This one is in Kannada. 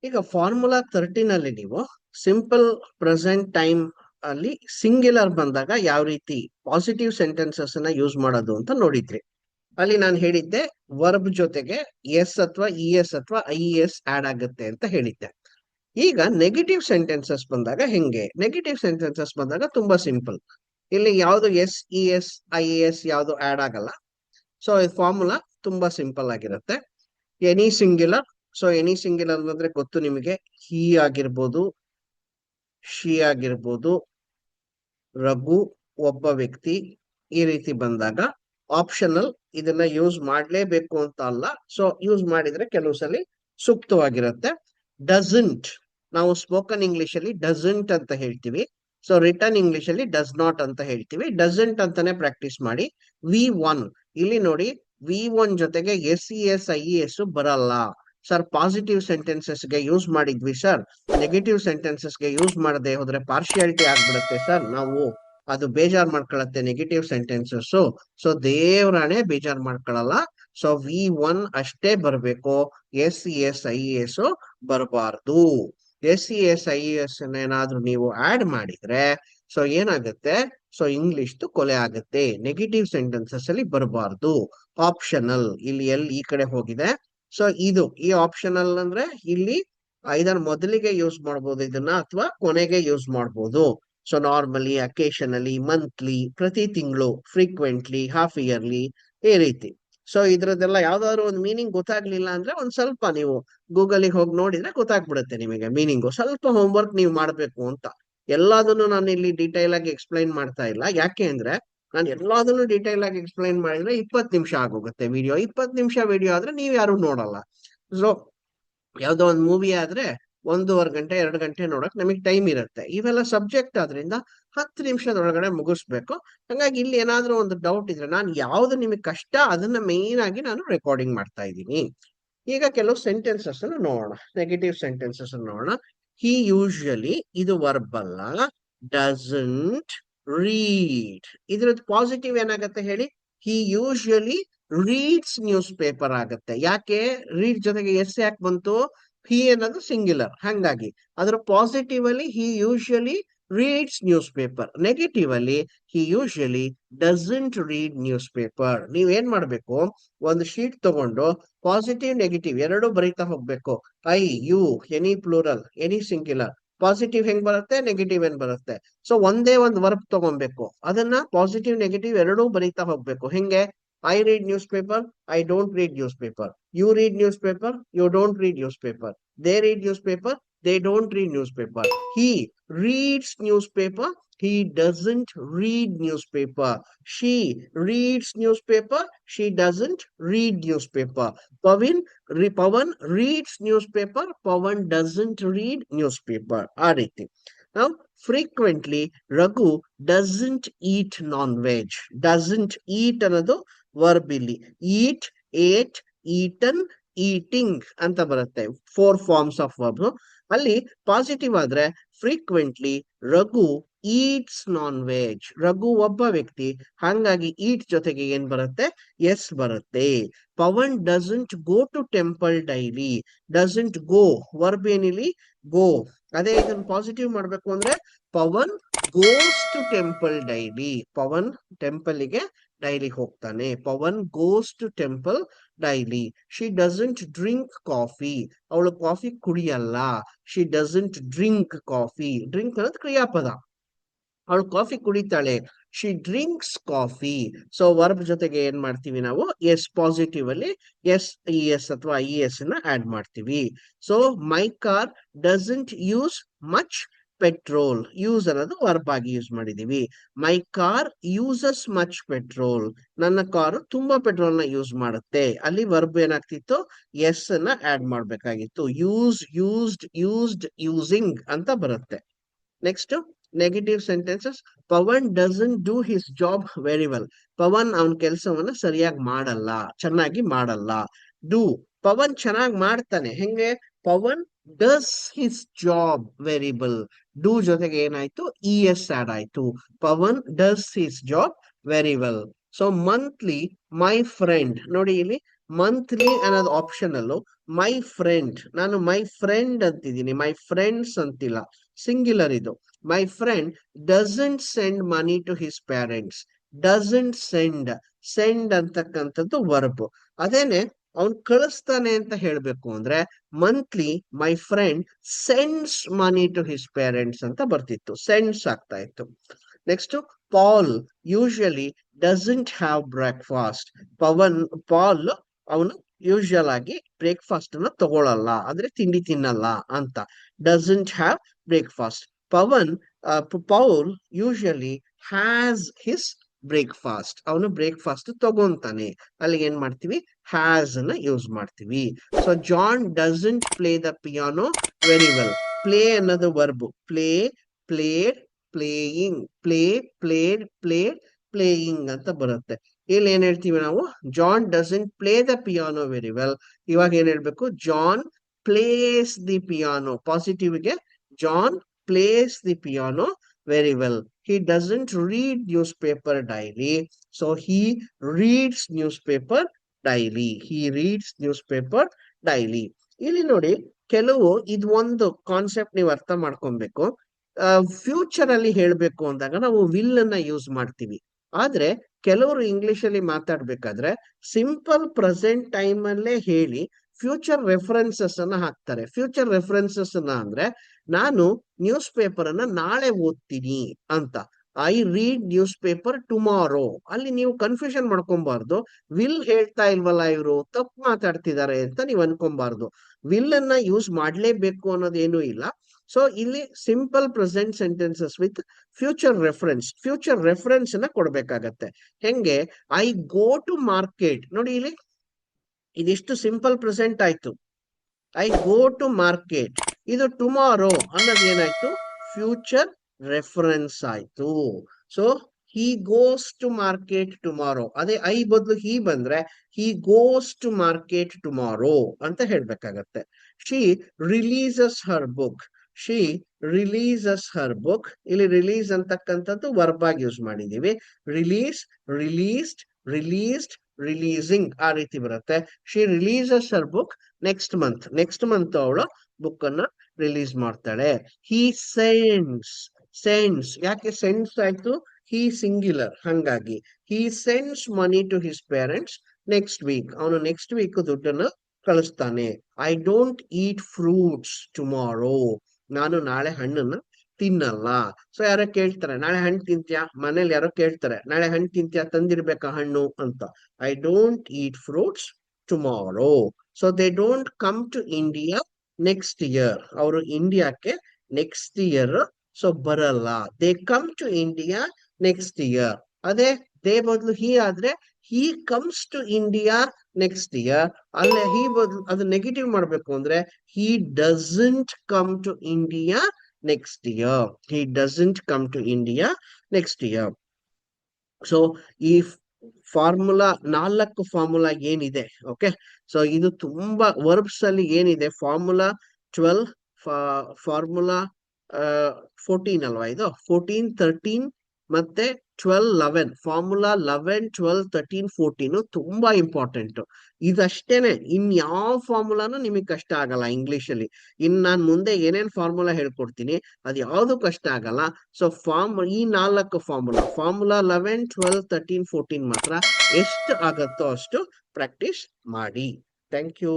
ಈಗ ಫಾರ್ಮುಲಾ 13 ಅಲ್ಲಿ ನೀವು ಸಿಂಪಲ್ ಪ್ರೆಸೆಂಟ್ ಟೈಮ್ ಅಲ್ಲಿ ಸಿಂಗ್ಯುಲರ್ ಬಂದಾಗ ಯಾವ ರೀತಿ ಪಾಸಿಟಿವ್ ಸೆಂಟೆನ್ಸಸ್ ನ ಯೂಸ್ ಮಾಡೋದು ಅಂತ ನೋಡಿದ್ರಿ. ಅಲ್ಲಿ ನಾನು ಹೇಳಿದ್ದೆ ವರ್ಬ್ ಜೊತೆಗೆ ಎಸ್ ಅಥವಾ ಇ ಎಸ್ ಅಥವಾ ಐ ಎಸ್ ಆಡ್ ಆಗುತ್ತೆ ಅಂತ ಹೇಳಿದ್ದೆ. ಈಗ ನೆಗೆಟಿವ್ ಸೆಂಟೆನ್ಸಸ್ ಬಂದಾಗ ಹೆಂಗೆ? ನೆಗೆಟಿವ್ ಸೆಂಟೆನ್ಸಸ್ ಬಂದಾಗ ತುಂಬಾ ಸಿಂಪಲ್. ಇಲ್ಲಿ ಯಾವ್ದು S E S I S ಯಾವ್ದು ಆಡ್ ಆಗಲ್ಲ. ಸೊ ಈ ಫಾರ್ಮುಲಾ ತುಂಬಾ ಸಿಂಪಲ್ ಆಗಿರುತ್ತೆ. Any singular. So any singular ಅಂದ್ರೆ ಗೊತ್ತು ನಿಮಗೆ, ಹಿ ಆಗಿರ್ಬೋದು, ಶಿ ಆಗಿರ್ಬೋದು, ರಘು ಒಬ್ಬ ವ್ಯಕ್ತಿ, ಈ ರೀತಿ ಬಂದಾಗ ಆಪ್ಷನಲ್. ಇದನ್ನ ಯೂಸ್ ಮಾಡ್ಲೇಬೇಕು ಅಂತ ಅಲ್ಲ. ಸೊ ಯೂಸ್ ಮಾಡಿದ್ರೆ ಕೆಲವು ಸಲ ಸೂಕ್ತವಾಗಿರುತ್ತೆ. ಡಸಂಟ್, ನಾವು ಸ್ಪೋಕನ್ ಇಂಗ್ಲಿಷ್ ಅಲ್ಲಿ ಡಸಂಟ್ ಅಂತ ಹೇಳ್ತೀವಿ. ಸೊ ರಿಟರ್ನ್ ಇಂಗ್ಲಿಷ್ ಅಲ್ಲಿ ಡಸ್ ನಾಟ್ ಅಂತ ಹೇಳ್ತೀವಿ. ಡಸಂಟ್ ಅಂತಾನೆ ಪ್ರಾಕ್ಟೀಸ್ ಮಾಡಿ. V1 ಇಲ್ಲಿ ನೋಡಿ, V1 ಜೊತೆಗೆ S E S I S ಬರಲ್ಲ ಸರ್. ಪಾಸಿಟಿವ್ ಸೆಂಟೆನ್ಸಸ್ ಗೆ ಯೂಸ್ ಮಾಡಿದ್ವಿ ಸರ್, ನೆಗೆಟಿವ್ ಸೆಂಟೆನ್ಸಸ್ ಗೆ ಯೂಸ್ ಮಾಡದೆ ಹೋದ್ರೆ ಪಾರ್ಶಿಯಾಲಿಟಿ ಆಗ್ಬಿಡುತ್ತೆ ಸರ್. ನಾವು ಅದು ಬೇಜಾರ್ ಮಾಡ್ಕೊಳತ್ತೆ ನೆಗೆಟಿವ್ ಸೆಂಟೆನ್ಸಸ್. ಸೊ ದೇವ್ರಾಣೆ ಬೇಜಾರ್ ಮಾಡ್ಕೊಳಲ್ಲ. ಸೊ V1 ಅಷ್ಟೇ ಬರ್ಬೇಕು, S E S I S ಬರಬಾರ್ದು. S E S I S ಏನಾದ್ರೂ ನೀವು ಆಡ್ ಮಾಡಿದ್ರೆ ಸೊ ಏನಾಗುತ್ತೆ, ಸೊ ಇಂಗ್ಲಿಷ್ ಕೊಲೆ ಆಗುತ್ತೆ. ನೆಗೆಟಿವ್ ಸೆಂಟೆನ್ಸಸ್ ಅಲ್ಲಿ ಬರಬಾರ್ದು. ಆಪ್ಷನಲ್, ಇಲ್ಲಿ ಎಲ್ಲಿ ಈ ಕಡೆ ಹೋಗಿದೆ. ಸೊ ಇದು ಈ ಆಪ್ಷನಲ್ ಅಂದ್ರೆ ಇಲ್ಲಿ ಇದನ್ನ ಮೊದಲಿಗೆ ಯೂಸ್ ಮಾಡ್ಬೋದು ಇದನ್ನ, ಅಥವಾ ಕೊನೆಗೆ ಯೂಸ್ ಮಾಡ್ಬೋದು. ಸೊ ನಾರ್ಮಲಿ, ಅಕೇಶನಲಿ, ಮಂತ್ಲಿ, ಪ್ರತಿ ತಿಂಗಳು, ಫ್ರೀಕ್ವೆಂಟ್ಲಿ, ಹಾಫ್ ಇಯರ್ಲಿ, ಈ ರೀತಿ. ಸೊ ಇದ್ರದ್ದೆಲ್ಲ ಯಾವ್ದಾದ್ರು ಒಂದು ಮೀನಿಂಗ್ ಗೊತ್ತಾಗ್ಲಿಲ್ಲ ಅಂದ್ರೆ ಒಂದ್ ಸ್ವಲ್ಪ ನೀವು ಗೂಗಲ್ಗೆ ಹೋಗಿ ನೋಡಿದ್ರೆ ಗೊತ್ತಾಗ್ಬಿಡುತ್ತೆ ನಿಮಗೆ ಮೀನಿಂಗು. ಸ್ವಲ್ಪ ಹೋಮ್ವರ್ಕ್ ನೀವು ಮಾಡ್ಬೇಕು ಅಂತ. ಎಲ್ಲದನ್ನು ನಾನು ಇಲ್ಲಿ ಡೀಟೈಲ್ ಆಗಿ ಎಕ್ಸ್ಪ್ಲೈನ್ ಮಾಡ್ತಾ ಇಲ್ಲ. ಯಾಕೆ ಅಂದ್ರೆ ನಾನು ಎಲ್ಲದನ್ನು ಡೀಟೈಲ್ ಆಗಿ ಎಕ್ಸ್ಪ್ಲೈನ್ ಮಾಡಿದ್ರೆ 20 ನಿಮಿಷ ಆಗೋಗುತ್ತೆ ವಿಡಿಯೋ. 20 ನಿಮಿಷ ವಿಡಿಯೋ ಆದ್ರೆ ನೀವ್ ಯಾರು ನೋಡಲ್ಲ. ಸೊ ಯಾವ್ದೋ ಒಂದು ಮೂವಿ ಆದ್ರೆ 1.5 ಗಂಟೆ 2 ಗಂಟೆ ನೋಡಕ್ ನಮಗೆ ಟೈಮ್ ಇರುತ್ತೆ. ಇವೆಲ್ಲ ಸಬ್ಜೆಕ್ಟ್ ಆದ್ರಿಂದ 10 ನಿಮಿಷದೊಳಗಡೆ ಮುಗಿಸ್ಬೇಕು. ಹಂಗಾಗಿ ಇಲ್ಲಿ ಏನಾದ್ರೂ ಒಂದು ಡೌಟ್ ಇದ್ರೆ, ನಾನು ಯಾವ್ದು ನಿಮಗೆ ಕಷ್ಟ ಅದನ್ನ ಮೇನ್ ಆಗಿ ನಾನು ರೆಕಾರ್ಡಿಂಗ್ ಮಾಡ್ತಾ ಇದ್ದೀನಿ. ಈಗ ಕೆಲವು ಸೆಂಟೆನ್ಸಸ್ ನೋಡೋಣ, ನೆಗೆಟಿವ್ ಸೆಂಟೆನ್ಸಸ್ ನೋಡೋಣ. ಹಿ ಯೂಶಲಿ, ಇದು ವರ್ಬ್ ಅಲ್ಲ. ಡಸಂಟ್ ರೀಡ್, ಇದ್ರದ್ದು ಪಾಸಿಟಿವ್ ಏನಾಗತ್ತೆ ಹೇಳಿ? ಹಿ ಯೂಶಲಿ ರೀಡ್ಸ್ ನ್ಯೂಸ್ ಪೇಪರ್ ಆಗತ್ತೆ. ಯಾಕೆ ರೀಡ್ ಜೊತೆಗೆ ಎಸ್ ಯಾಕೆ ಬಂತು? ಹಿ ಅನ್ನೋದು ಸಿಂಗ್ಯುಲರ್, ಹಂಗಾಗಿ ಅದರ ಪಾಸಿಟಿವ್ ಅಲ್ಲಿ he usually reads newspaper. Negative ಅಲ್ಲಿ he usually doesn't read newspaper. ನೀವ್ ಏನ್ ಮಾಡ್ಬೇಕು, ಒಂದು ಶೀಟ್ ತಗೊಂಡು ಪಾಸಿಟಿವ್ ನೆಗೆಟಿವ್ ಎರಡು ಬರೀತಾ ಹೋಗ್ಬೇಕು. I, you, any plural, any singular. Positive ಹೆಂಗ್ ಬರುತ್ತೆ, ನೆಗೆಟಿವ್ ಏನ್ ಬರುತ್ತೆ. ಸೊ ಒಂದೇ ಒಂದು ವರ್ಬ್ ತಗೊಬೇಕು, ಅದನ್ನ ಪಾಸಿಟಿವ್ ನೆಗೆಟಿವ್ ಎರಡೂ ಬರೀತಾ ಹೋಗ್ಬೇಕು. ಹೆಂಗೆ? I read newspaper, I don't read newspaper. You read newspaper, you don't read newspaper. They read newspaper, they don't read newspaper. He reads newspaper, he doesn't read newspaper. She reads newspaper, she doesn't read newspaper. Pawan reads newspaper, Pawan doesn't read newspaper. ಆ ರೀತಿ. Now, frequently, Raghu doesn't eat non-veg. Doesn't eat ಅನ್ನೋದು verb ಇಲ್ಲಿ. Eat, ate, eaten, ಈಟಿಂಗ್ ಅಂತ ಬರುತ್ತೆ. 4 ಫಾರ್ಮ್ಸ್ ಆಫ್ ವರ್ಬ್. ಅಲ್ಲಿ ಪಾಸಿಟಿವ್ ಆದ್ರೆ frequently Raghu eats non veg. Raghu ಒಬ್ಬ ವ್ಯಕ್ತಿ, ಹಂಗಾಗಿ ಈಟ್ ಜೊತೆಗೆ ಏನ್ ಬರುತ್ತೆ? ಎಸ್ ಬರುತ್ತೆ. Pavan doesn't go to temple daily. Doesn't go verb ಏನಿಲ್ಲಿ? ಗೋ. ಅದೇ ಇದನ್ನ ಪಾಸಿಟಿವ್ ಮಾಡ್ಬೇಕು ಅಂದ್ರೆ Pavan goes to temple daily. Pavan temple ಗೆ ಡೈಲಿ ಹೋಗ್ತಾನೆ. Pavan goes to temple daily. She doesn't drink coffee. ಅವಳು ಕಾಫಿ ಕುಡಿಯಲ್ಲ. She doesn't drink coffee. Drink ಅನ್ನೋದು ಕ್ರಿಯಾಪದ. ಅವಳು ಕಾಫಿ ಕುಡಿತಾಳೆ. She drinks coffee. So verb ಜೊತೆಗೆ ಏನ್ ಮಾಡ್ತೀವಿ ನಾವು? ಎಸ್ ಪಾಸಿಟಿವ್ ಅಲ್ಲಿ ಎಸ್ ಇ ಎಸ್ ಅಥವಾ ಐ ಎಸ್ ನ ಆಡ್ ಮಾಡ್ತೀವಿ. So my car doesn't use much petrol. Use ಅನ್ನೋದು ವರ್ಬ್ ಆಗಿ ಯೂಸ್ ಮಾಡಿದೀವಿ. My car uses much petrol. ನನ್ನ ಕಾರು ತುಂಬಾ ಪೆಟ್ರೋಲ್ ನ ಯೂಸ್ ಮಾಡುತ್ತೆ. ಅಲ್ಲಿ ವರ್ಬ್ ಏನಾಗ್ತಿತ್ತು? ಎಸ್ ನ ಆಡ್ ಮಾಡ್ಬೇಕಾಗಿತ್ತು. ಯೂಸ್, ಯೂಸ್ಡ್, ಯೂಸ್ಡ್, ಯೂಸಿಂಗ್ ಅಂತ ಬರುತ್ತೆ. Next negative sentences. Pavan doesn't do his job very well. Pavan ಅವನ ಕೆಲಸವನ್ನ ಸರಿಯಾಗಿ ಮಾಡಲ್ಲ, ಚೆನ್ನಾಗಿ ಮಾಡಲ್ಲ. ಡೂ, ಪವನ್ ಚೆನ್ನಾಗಿ ಮಾಡ್ತಾನೆ. ಹೆಂಗೆ? Pavan does his job very well. Do ಜೊತೆಗೆ ಏನಾಯ್ತು? ಇ ಎಸ್ ಆಡ್ ಆಯ್ತು. Pavan does his job very well. So monthly, my friend. ನೋಡಿ ಇಲ್ಲಿ ಮಂತ್ಲಿ ಅನ್ನೋದು ಆಪ್ಷನಲ್, ಮೈ ಫ್ರೆಂಡ್, ನಾನು ಮೈ ಫ್ರೆಂಡ್ ಅಂತಿದ್ದೀನಿ, ಮೈ ಫ್ರೆಂಡ್ಸ್ ಅಂತಿಲ್ಲ, ಸಿಂಗ್ಯುಲರ್ ಇದು. My friend doesn't send money to his parents. Doesn't send, send ಅಂತಕ್ಕಂಥದ್ದು ವರ್ಬ್. ಅದೇನೆ ಅವ್ನ್ ಕಳಿಸ್ತಾನೆ ಅಂತ ಹೇಳ್ಬೇಕು ಅಂದ್ರೆ monthly my friend sends money to his parents ಅಂತ ಬರ್ತಿತ್ತು, ಸೆಂಡ್ಸ್ ಆಗ್ತಾ ಇತ್ತು. Next, Paul usually doesn't have breakfast. Paul ಅವನು ಯೂಶುವಲ್ ಆಗಿ ಬ್ರೇಕ್ಫಾಸ್ಟ್ ಅನ್ನ ತಗೊಳಲ್ಲ, ಅಂದ್ರೆ ತಿಂಡಿ ತಿನ್ನಲ್ಲ ಅಂತ. Doesn't have breakfast. Paul usually has his breakfast. ಅವನು ಬ್ರೇಕ್ಫಾಸ್ಟ್ ತಗೊಂತಾನೆ, ಅಲ್ಲಿಗೆ ಏನ್ ಮಾಡ್ತೀವಿ, ಹ್ಯಾಸ್ ಅನ್ನ ಯೂಸ್ ಮಾಡ್ತೀವಿ. So John doesn't play the piano very well. Play ಅನ್ನೋದು verb, play, played, playing, play, played, played, playing ಅಂತ ಬರುತ್ತೆ. ಇಲ್ಲಿ ಏನ್ ಹೇಳ್ತೀವಿ ನಾವು, John doesn't play the piano very well. ಇವಾಗ ಏನ್ ಹೇಳ್ಬೇಕು, ಜಾನ್ ಪ್ಲೇಸ್ ದಿ ಪಿಯಾನೋ. ಪಾಸಿಟಿವ್ಗೆ John plays the piano very well. He doesn't read newspaper daily. So he reads newspaper daily. He reads newspaper daily. ಇಲ್ಲಿ ನೋಡಿ, ಕೆಲವು ಇದು ಒಂದು ಕಾನ್ಸೆಪ್ಟ್ ನೀವು ಅರ್ಥ ಮಾಡ್ಕೊಬೇಕು. ಫ್ಯೂಚರ್ ಅಲ್ಲಿ ಹೇಳ್ಬೇಕು ಅಂದಾಗ ನಾವು ವಿಲ್ ಅನ್ನ ಯೂಸ್ ಮಾಡ್ತೀವಿ. ಆದ್ರೆ ಕೆಲವರು ಇಂಗ್ಲಿಷ್ ಅಲ್ಲಿ ಮಾತಾಡ್ಬೇಕಾದ್ರೆ ಸಿಂಪಲ್ ಪ್ರೆಸೆಂಟ್ ಟೈಮ್ ಅಲ್ಲೇ ಹೇಳಿ ಫ್ಯೂಚರ್ ರೆಫರೆನ್ಸಸ್ ಅನ್ನ ಹಾಕ್ತಾರೆ. ಫ್ಯೂಚರ್ ರೆಫರೆನ್ಸಸ್ ಅನ್ನ ಅಂದ್ರೆ, ನಾನು ನ್ಯೂಸ್ ಪೇಪರ್ ಅನ್ನ ನಾಳೆ ಓದ್ತೀನಿ ಅಂತ. I read news paper tomorrow. ಅಲ್ಲಿ ನೀವು ಕನ್ಫ್ಯೂಷನ್ ಮಾಡ್ಕೊಬಾರ್ದು, ವಿಲ್ ಹೇಳ್ತಾ ಇಲ್ವಲ್ಲ ಇವರು, ತಪ್ಪು ಮಾತಾಡ್ತಿದ್ದಾರೆ ಅಂತ ನೀವು ಅನ್ಕೊಬಾರ್ದು. ವಿಲ್ ಅನ್ನ ಯೂಸ್ ಮಾಡ್ಲೇಬೇಕು ಅನ್ನೋದೇನು ಇಲ್ಲ. ಸೊ ಇಲ್ಲಿ simple present sentences with future reference ಅನ್ನ ಕೊಡ್ಬೇಕಾಗತ್ತೆ. ಹೆಂಗೆ, ಐ ಗೋ ಟು ಮಾರ್ಕೆಟ್. ನೋಡಿ ಇಲ್ಲಿ ಇದಿಷ್ಟು ಸಿಂಪಲ್ ಪ್ರೆಸೆಂಟ್ ಆಯ್ತು. I go to market. ಇದು ಟುಮಾರೋ ಅನ್ನೋದು ಏನಾಯ್ತು, ಫ್ಯೂಚರ್ ರೆಫರೆನ್ಸ್ ಆಯ್ತು. So he goes to market tomorrow. ಅದೇ ಐ ಬದಲು ಹಿ ಬಂದ್ರೆ he goes to market tomorrow ಅಂತ ಹೇಳ್ಬೇಕಾಗತ್ತೆ. She releases her book. She releases her book. ಇಲ್ಲಿ ರಿಲೀಸ್ ಅಂತಕ್ಕಂಥದ್ದು ವರ್ಬ್ ಆಗಿ ಯೂಸ್ ಮಾಡಿದೀವಿ. ರಿಲೀಸ್, ರಿಲೀಸ್ಡ್, ರಿಲೀಸ್ಡ್, ರಿಲೀಸಿಂಗ್ ಆ ರೀತಿ ಬರುತ್ತೆ. She releases her book next month ಅವಳು ಬುಕ್ ಅನ್ನ ರಿಲೀಸ್ ಮಾಡ್ತಾಳೆ. ಹಿ ಸೆಂಡ್ಸ್ ಯಾಕೆ ಸೆಂಡ್ಸ್ ಆಯ್ತು, ಹಿ ಸಿಂಗ್ಯುಲರ್, ಹಂಗಾಗಿ he sends money to his parents next week. ಅವನು ನೆಕ್ಸ್ಟ್ ವೀಕ್ ದುಡ್ಡನ್ನ ಕಳಿಸ್ತಾನೆ. I don't eat fruits tomorrow. ನಾನು ನಾಳೆ ಹಣ್ಣನ್ನ ತಿನ್ನಲ್ಲ. ಸೊ ಯಾರೋ ಕೇಳ್ತಾರೆ, ನಾಳೆ ಹಣ್ಣು ತಿಂತ್ಯಾ, ಮನೇಲಿ ಯಾರೋ ಕೇಳ್ತಾರೆ, ನಾಳೆ ಹಣ್ಣು ತಿಂತ್ಯಾ, ತಂದಿರ್ಬೇಕಾ ಹಣ್ಣು ಅಂತ. I don't eat fruits tomorrow. So they don't come to India next year. ಅವರು ಇಂಡಿಯಾಕ್ಕೆ ನೆಕ್ಸ್ಟ್ ಇಯರ್ ಸೊ ಬರಲ್ಲ. They come to India next year. ಅದೇ ದೇ ಬದಲು ಹಿ ಆದ್ರೆ he comes to India next year. ಅಲ್ಲೇ ಹಿ ಬದಲು ಅದು ನೆಗೆಟಿವ್ ಮಾಡ್ಬೇಕು ಅಂದ್ರೆ he doesn't come to India next year. He doesn't come to India next year. So ಈ ಫಾರ್ಮುಲಾ 4 ಫಾರ್ಮುಲಾ ಏನಿದೆ, ಓಕೆ, ಸೊ ಇದು ತುಂಬಾ ವರ್ಬ್ಸ್ ಅಲ್ಲಿ ಏನಿದೆ, ಫಾರ್ಮುಲಾ 12, ಫಾರ್ಮುಲಾ 14 ಅಲ್ವಾ ಇದು, 14, 13 ಮತ್ತೆ 12, 11. ಫಾರ್ಮುಲಾ 11, 12, 13, 14 ತುಂಬಾ ಇಂಪಾರ್ಟೆಂಟ್. ಇದಷ್ಟೇನೆ, ಯಾವ ಫಾರ್ಮುಲಾನು ನಿಮಗೆ ಕಷ್ಟ ಆಗಲ್ಲ ಇಂಗ್ಲಿಷ್ ಅಲ್ಲಿ. ನಾನ್ ಮುಂದೆ ಏನೇನ್ ಫಾರ್ಮುಲಾ ಹೇಳ್ಕೊಡ್ತೀನಿ ಅದು ಯಾವ್ದು ಕಷ್ಟ ಆಗಲ್ಲ. ಸೊ ಈ 4 ಫಾರ್ಮುಲಾ 11, 12, 13, 14 ಮಾತ್ರ ಎಷ್ಟು ಆಗತ್ತೋ ಅಷ್ಟು ಪ್ರಾಕ್ಟೀಸ್ ಮಾಡಿ. Thank you.